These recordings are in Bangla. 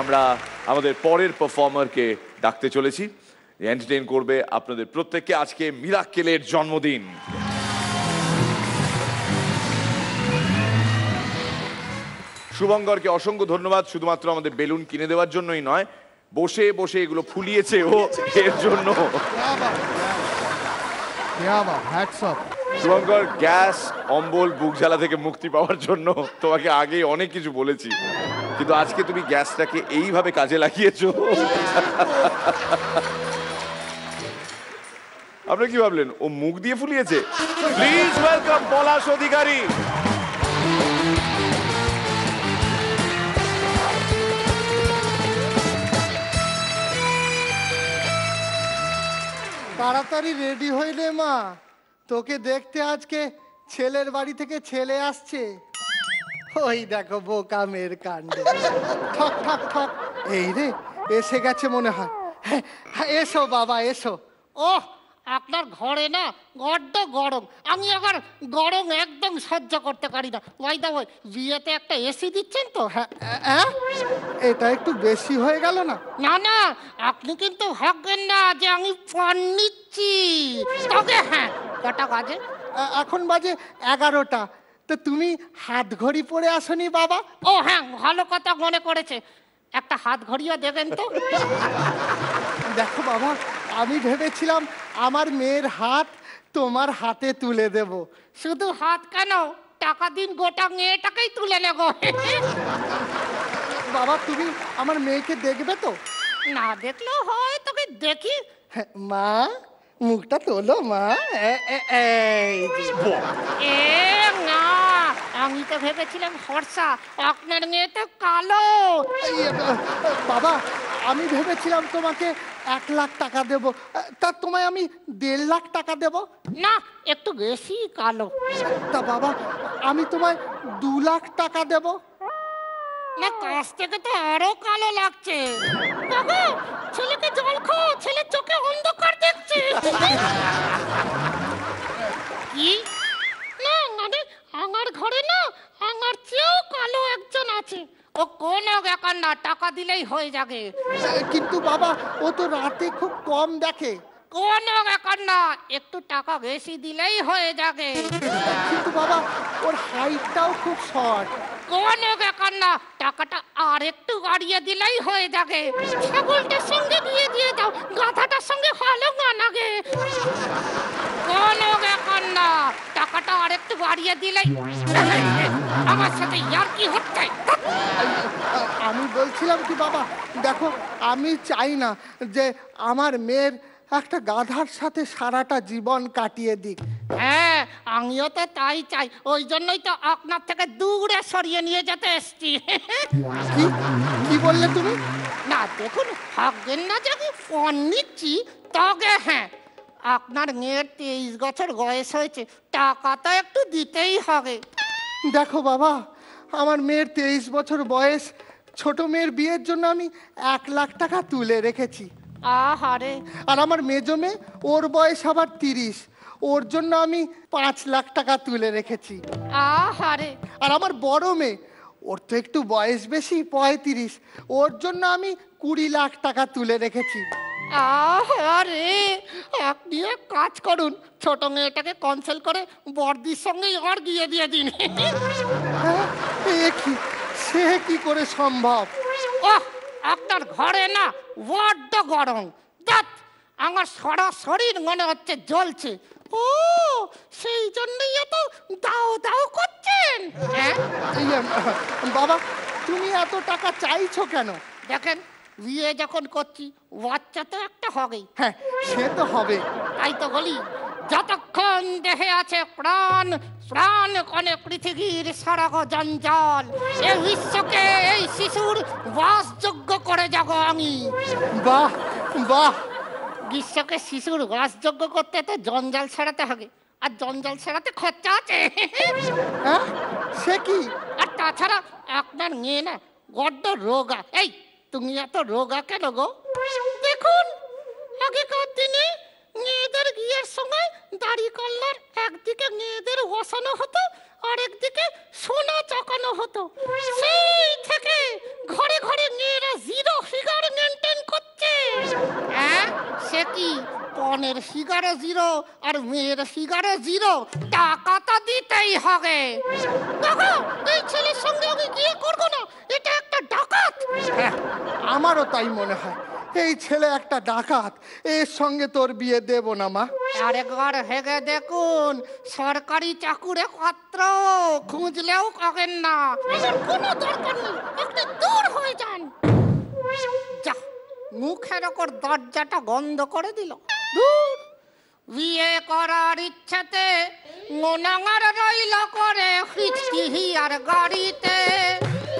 আমরা আমাদের পরের পারফর্মারকে ডাকতে চলেছি, এন্টারটেইন করবে আপনাদের প্রত্যেককে। আজকে মিরাক্কেলের জন্মদিন। শুভঙ্করকে অসংখ্য ধন্যবাদ, শুধুমাত্র আমাদের বেলুন কিনে দেওয়ার জন্যই নয়, বসে বসে এগুলো ফুলিয়েছে ও এর জন্য। শুভঙ্কর, গ্যাস অম্বল বুক জ্বালা থেকে মুক্তি পাওয়ার জন্য তোমাকে আগে অনেক কিছু বলেছি, কিন্তু আজকে তুমি গ্যাসটাকে এইভাবে কাজে লাগিয়েছো। আপনি কি ভাবলেন ও মুখ দিয়ে ফুলিয়েছে? প্লিজ ওয়েলকাম পলাশ অধিকারী। তাড়াতাড়ি রেডি হয়ে নে মা, তোকে দেখতে আজকে ছেলের বাড়ি থেকে ছেলে আসছে। ওই দেখো বোকা মেয়ের কাণ্ড। ঠক ঠক ঠক, এই রে এসে গেছে মনে হয়। হ্যাঁ এসো বাবা এসো। ও আপনার ঘরে না বড্ড গরম, আমি আবার গরম একদম সহ্য করতে পারি না। ওই দা বিয়েতে একটা এসি দিচ্ছেন তো? হ্যাঁ, এটা একটু বেশি হয়ে গেল না? না না, আপনি কিন্তু ভাববেন না যে আমি পণ নিচ্ছি। তবে হ্যাঁ, কটা বাজে? এখন বাজে 11টা। তো তুমি হাত ঘড়ি পরে আসনি বাবা? ও হ্যাঁ, ভালো কথা মনে করেছে, একটা হাত ঘড়িও দেবেন তো। দেখো বাবা, আমি ভেবেছিলাম আমার মেয়ের হাত তোমার হাতে তুলে দেব। শুধু হাত কেন, টাকা দিন, গোটা মেয়েটাকেই তুলে নেব। বাবা তুমি আমার মেয়েকে দেখবে তো? না দেখলেও হয়, তোকে দেখি। মা মুখটা তোলো মা। না, আমি তো ভেবেছিলাম ফর্সা, আপনার মেয়ে তো কালো। বাবা আমি ভেবেছিলাম তোমাকে 1 লাখ টাকা দেব, তা তোমায় আমি 1.5 লাখ টাকা দেব। না, একটু বেশি কালো। তা বাবা আমি তোমায় 2 লাখ টাকা দেব। না, কাছ থেকে তো আরো কালো লাগছে। বাবা, ছেলেকে জল খাও, ছেলের চোখে অন্ধকার দেখছে। কি? না মানে আমার ঘরে না আমার চেয়েও কালো একজন আছে। ও কোনো ব্যাপার না, টাকা দিলেই হয়ে যাবে। কিন্তু বাবা ও তো রাতে খুব কম দেখে। কোনো ব্যাপার না, একটু টাকা বেশি দিলেই হয়ে যাবে। কিন্তু বাবা ওর হাইটটাও খুব শর্ট। কোনো ব্যাপার না, টাকাটা আর একটু বাড়িয়ে দিলেই হয়ে যাবে। ছাগলটার সঙ্গে বিয়ে দিয়ে দাও, গাধাটার সঙ্গে ভালো মানাবে। কোনো ব্যাপার না, টাকাটা আর একটু বাড়িয়ে দিলেই। আমার সাথে ইয়ার কি হচ্ছে? আমি বলছিলাম কি বাবা, দেখো আমি চাই না যে আমার মেয়ের একটা গাধার সাথে সারাটা জীবন কাটিয়ে দিক। হ্যাঁ, আমিও তো তাই চাই, ওই জন্যই তো আপনার থেকে দূরে সরিয়ে নিয়ে যেতে এসছি। কি বললে তুমি? না দেখুন, ভাববেন না যে আমি ফোন নিচ্ছি। তবে হ্যাঁ, আপনার মেয়ের 23 বছর বয়স হয়েছে, টাকা তো একটু দিতেই হবে। দেখো বাবা, আমার মেয়ের 23 বছর বয়স, ছোট মেয়ের বিয়ের জন্য আমি 1 লাখ টাকা তুলে রেখেছি। আহারে। আর আমার মেজো মেয়ে, ওর বয়স আবার 30, ওর জন্য আমি 5 লাখ টাকা তুলে রেখেছি। আহারে। আর আমার বড় মেয়ে, ওর তো একটু বয়স বেশি, 35, ওর জন্য আমি 20 লাখ টাকা তুলে রেখেছি। আহারে, আপনি এক কাজ করুন, ছোট মেয়েটাকে ক্যান্সেল করে বড়দির সঙ্গে আর গিয়ে দিয়ে দিন। সে কি করে সম্ভব? ওহ, আপনার ঘরে না বড্ড গরম, দেখ আমার সারা শরীর মনে হচ্ছে জ্বলছে। ও সেই জন্যই এত দাও দাও করছেন। বাবা তুমি এত টাকা চাইছো কেন? দেখেন, বিয়ে যখন করছি, বাচ্চা তো একটা হবেই। হ্যাঁ সে তো হবে, তাই তো বলি, যতক্ষণ দেহে আছে প্রাণ, প্রাণ কনে পৃথিবীর সারা জঞ্জাল। এই বিশ্বকে এই শিশুর বাসযোগ্য করে যাব আমি। বাহ বাহ। বিশ্বকে শিশুর বাসযোগ্য করতে তো জঞ্জাল ছাড়াতে হবে, আর জঞ্জাল ছাড়াতে খরচা আছে। সে কি? আর তাছাড়া আপনার মেয়ে না বড্ড রোগা। এই তুমি এত রোগা কেন গো? দেখুন, আগেকার দিনে মেয়েদের বিয়ের সময় দাড়ি কল্লার একদিকে মেয়েদের বসানো হতো, আর একদিকে পনের ফিগারে 0 আর মেয়ের ফিগারে 0। টাকা তো দিতেই হবে। কাকা, এই ছেলের সঙ্গে আমি বিয়ে করবো না, এটা একটা ডাকাত। হ্যাঁ, আমারও তাই মনে হয়, এই ছেলে একটা ডাকাত, এর সঙ্গে তোর বিয়ে দেব না মা। আরেকবার হেগে দেখুন, সরকারি চাকুরে পাত্র খুঁজলেও পাবেন না। আমার কোনো দরকার নেই, আপনি দূর হয়ে যান। যা, মুখের ওপর দরজাটা বন্ধ করে দিল। দূর। বিয়ে করার ইচ্ছাতে মনাঙার রইল করে খিচকি আর গাড়িতে,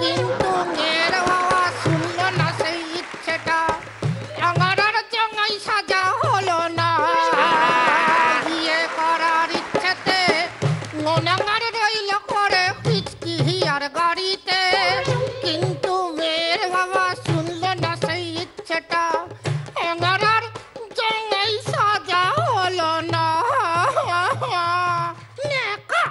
কিন্তু মেয়ের বাবা শুনল না সেই ইচ্ছেটা, আঙারার জঙ্গাই সাজা হলো না। বিয়ে করার ইচ্ছেতে মনাঙার রইল করে খিচকি আর গাড়িতে, কিন্তু মেয়ের বাবা শুনল না সেই ইচ্ছেটা, আঙারার জঙ্গাই সাজা হলো না। নেকা।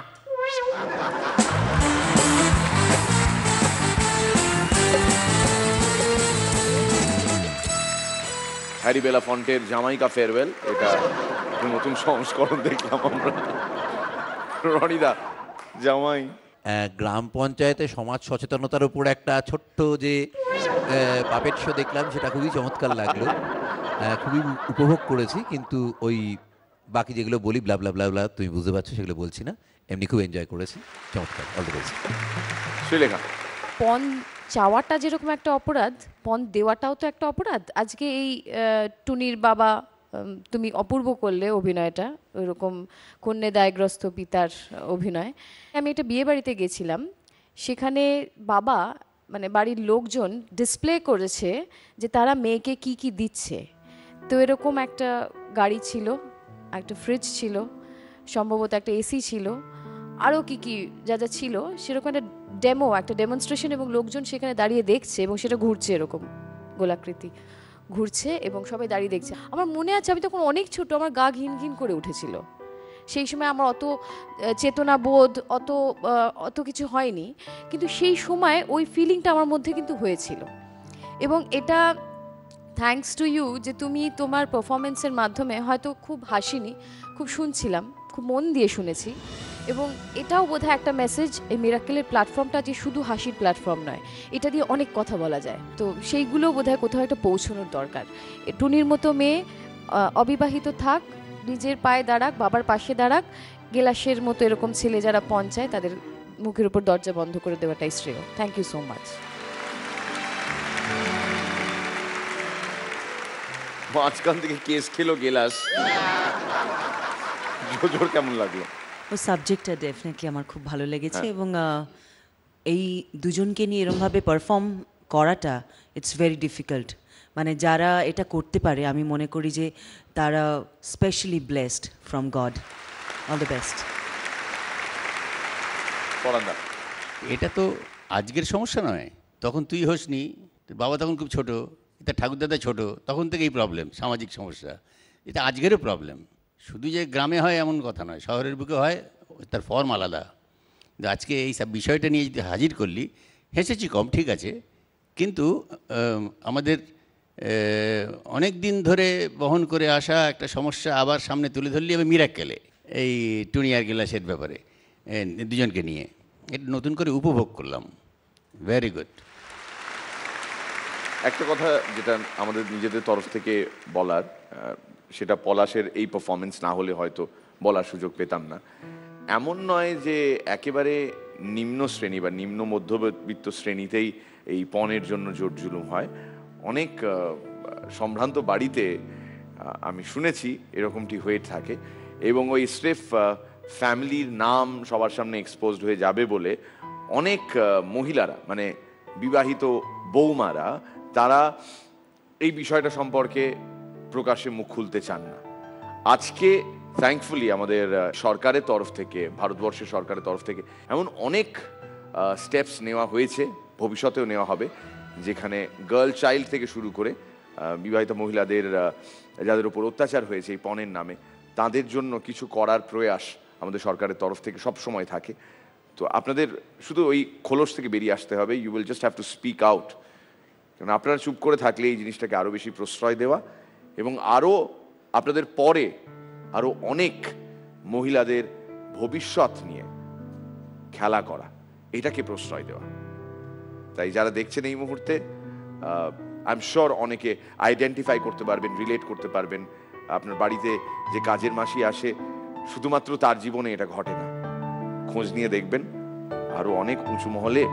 হ্যারি বেলাফন্টের জামাইকা ফেয়ারওয়েল, এটা একটা নতুন সংস্করণ দেখলাম আমরা। রনিদা, জামাই গ্রাম পঞ্চায়েতে সমাজ সচেতনতার উপর একটা ছোট্ট যে পাপেট শো দেখলাম, সেটা খুবই চমৎকার লাগলো, খুবই উপভোগ করেছি। কিন্তু ওই বাকি যেগুলো বলি ব্লা ব্লা ব্লা ব্লা, তুমি বুঝতে পারছো, সেগুলো বলছি না। এমনি খুব এনজয় করেছি, চমৎকার, অল দ্য বেস্ট। শ্রীলেখা, পণ চাওয়াটা যেরকম একটা অপরাধ, পণ দেওয়াটাও তো একটা অপরাধ। আজকে এই টুনির বাবা, তুমি অপূর্ব করলে অভিনয়টা, ওইরকম কন্যাদায়গ্রস্ত পিতার অভিনয়। আমি একটা বিয়ে বাড়িতে গেছিলাম, সেখানে বাবা মানে বাড়ির লোকজন ডিসপ্লে করেছে যে তারা মেয়েকে কি কি দিচ্ছে। তো এরকম একটা গাড়ি ছিল, একটা ফ্রিজ ছিল, সম্ভবত একটা এসি ছিল, আরও কি কি যা যা ছিল সেরকম একটা ডেমো, একটা ডেমনস্ট্রেশন, এবং লোকজন সেখানে দাঁড়িয়ে দেখছে এবং সেটা ঘুরছে, এরকম গোলাকৃতি ঘুরছে এবং সবাই দাঁড়িয়ে দেখছে। আমার মনে আছে আমি তখন অনেক ছোট, আমার গা ঘিন ঘিন করে উঠেছিল। সেই সময় আমার অত চেতনা বোধ, অত কিছু হয়নি, কিন্তু সেই সময় ওই ফিলিংটা আমার মধ্যে কিন্তু হয়েছিল। এবং এটা থ্যাঙ্কস টু ইউ, যে তুমি তোমার পারফরমেন্সের মাধ্যমে, হয়তো খুব হাসিনি, খুব শুনছিলাম, খুব মন দিয়ে শুনেছি। এবং এটাও বোধহয় একটা মেসেজ, এই মিরাকেলের প্ল্যাটফর্মটা যে শুধু হাসির প্ল্যাটফর্ম নয়, এটা দিয়ে অনেক কথা বলা যায়। তো সেইগুলো বোধহয় কোথাও একটা পৌঁছানোর দরকার। টুনির মতো মেয়ে অবিবাহিত থাক, নিজের পায়ে দাঁড়াক, বাবার পাশে দাঁড়াক, গেলাসের মতো এরকম ছেলে যারা পঞ্চায়, তাদের মুখের উপর দরজা বন্ধ করে দেওয়াটাই শ্রেয়। Thank you so much. মাঝখান থেকে কেস খেলো গেলাস, জোর কেমন লাগলো? ও সাবজেক্টটা ডেফিনেটলি আমার খুব ভালো লেগেছে, এবং এই দুজনকে নিয়ে এরমভাবে পারফর্ম করাটা ইটস ভেরি ডিফিকাল্ট। মানে যারা এটা করতে পারে, আমি মনে করি যে তারা specially blessed from God. All the best. পরান্দা, এটা তো আজকের সমস্যা নয়, তখন তুই হোসনি, তোর বাবা তখন খুব ছোট, তার ঠাকুরদাদা ছোট, তখন থেকেই প্রবলেম, সামাজিক সমস্যা। এটা আজকেরও প্রবলেম, শুধু যে গ্রামে হয় এমন কথা নয়, শহরের বুকে হয়, তার ফর্ম আলাদা। আজকে এই সব বিষয়টা নিয়ে যদি হাজির করলি, হেসেছি কম, ঠিক আছে, কিন্তু আমাদের অনেক দিন ধরে বহন করে আসা একটা সমস্যা আবার সামনে তুলে ধরলি। আমি মিরাক্কেলে এই টুনি আর গেলাসের ব্যাপারে দুজনকে নিয়ে এটা নতুন করে উপভোগ করলাম। Very good. একটা কথা যেটা আমাদের নিজেদের তরফ থেকে বলার, সেটা পলাশের এই পারফরমেন্স না হলে হয়তো বলার সুযোগ পেতাম না। এমন নয় যে একেবারে নিম্ন শ্রেণী বা নিম্ন মধ্যবিত্ত শ্রেণীতেই এই পণের জন্য জোর জুলুম হয়। অনেক সম্ভ্রান্ত বাড়িতে আমি শুনেছি এরকমটি হয়ে থাকে, এবং ওই স্রেফ ফ্যামিলির নাম সবার সামনে এক্সপোজড হয়ে যাবে বলে অনেক মহিলারা, মানে বিবাহিত বৌমারা, তারা এই বিষয়টা সম্পর্কে প্রকাশ্যে মুখ খুলতে চান না। আজকে থ্যাঙ্কফুলি আমাদের সরকারের তরফ থেকে, ভারতবর্ষের সরকারের তরফ থেকে এমন অনেক স্টেপস নেওয়া হয়েছে, ভবিষ্যতেও নেওয়া হবে, যেখানে গার্ল চাইল্ড থেকে শুরু করে বিবাহিত মহিলাদের যাদের উপর অত্যাচার হয়েছে এই পণের নামে, তাদের জন্য কিছু করার প্রয়াস আমাদের সরকারের তরফ থেকে সব সময় থাকে। তো আপনাদের শুধু ওই খোলস থেকে বেরিয়ে আসতে হবে, you will just have to speak out. কারণ আপনারা চুপ করে থাকলে এই জিনিসটাকে আরও বেশি প্রশ্রয় দেওয়া এবং আরও আপনাদের পরে আরো অনেক মহিলাদের ভবিষ্যৎ নিয়ে খেলা করা, এটাকে প্রশ্রয় দেওয়া। তাই যারা দেখছেন এই মুহূর্তে, আই এম শিওর অনেকে আইডেন্টিফাই করতে পারবেন, রিলেট করতে পারবেন। আপনার বাড়িতে যে কাজের মাসি আসে, শুধুমাত্র তার জীবনে এটা ঘটে না, খোঁজ নিয়ে দেখবেন আরো অনেক উঁচু মহলে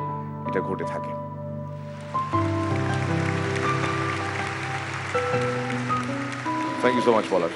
এটা ঘটে থাকে। Thank you so much Palash.